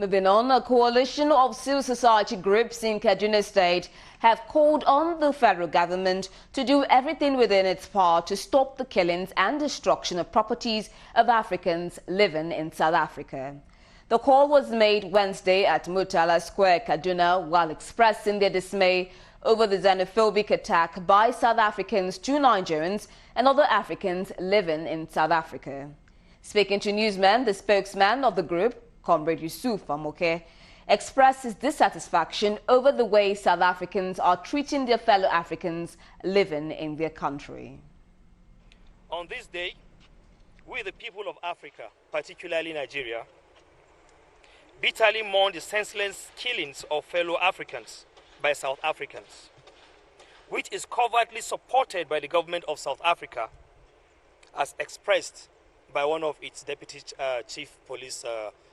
Moving on, a coalition of civil society groups in Kaduna State have called on the federal government to do everything within its power to stop the killings and destruction of properties of Africans living in South Africa. The call was made Wednesday at Murtala Square, Kaduna, while expressing their dismay over the xenophobic attack by South Africans to Nigerians and other Africans living in South Africa. Speaking to newsmen, the spokesman of the group, Comrade Yusuf Amoke, expressed his dissatisfaction over the way South Africans are treating their fellow Africans living in their country. On this day, we the people of Africa, particularly Nigeria, bitterly mourn the senseless killings of fellow Africans by South Africans, which is covertly supported by the government of South Africa, as expressed by one of its deputy chief police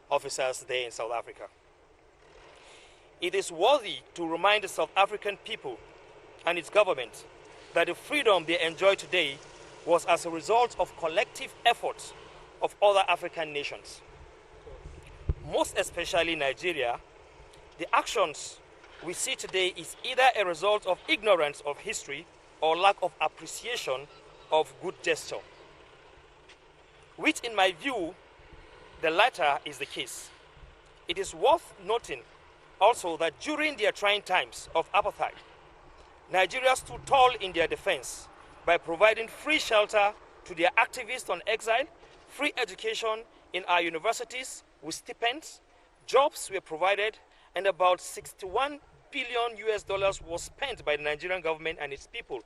officers there in South Africa. It is worthy to remind the South African people and its government that the freedom they enjoy today was as a result of collective efforts of other African nations. Most especially Nigeria, the actions we see today is either a result of ignorance of history or lack of appreciation of good gesture, which in my view, the latter is the case. It is worth noting also that during their trying times of apartheid, Nigeria stood tall in their defense by providing free shelter to their activists on exile, free education in our universities with stipends, jobs were provided, and about $61 billion was spent by the Nigerian government and its people.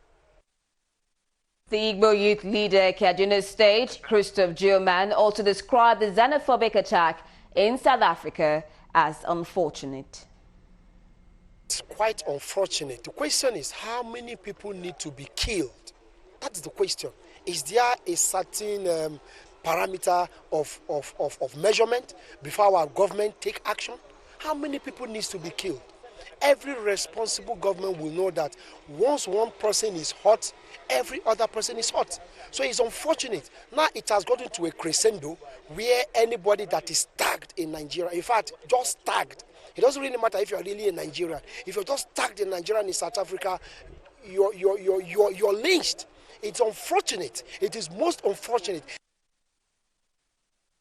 The Igbo youth leader, Kaduna State, Christopher Geoman, also described the xenophobic attack in South Africa as unfortunate. It's quite unfortunate. The question is, how many people need to be killed? That's the question. Is there a certain parameter of measurement before our government take action? How many people needs to be killed? Every responsible government will know that once one person is hot, every other person is hot. So it's unfortunate. Now it has gotten to a crescendo where anybody that is tagged in Nigeria, in fact, just tagged, it doesn't really matter if you're really a Nigerian. If you're just tagged in Nigeria and in South Africa, you're lynched. It's unfortunate. It is most unfortunate.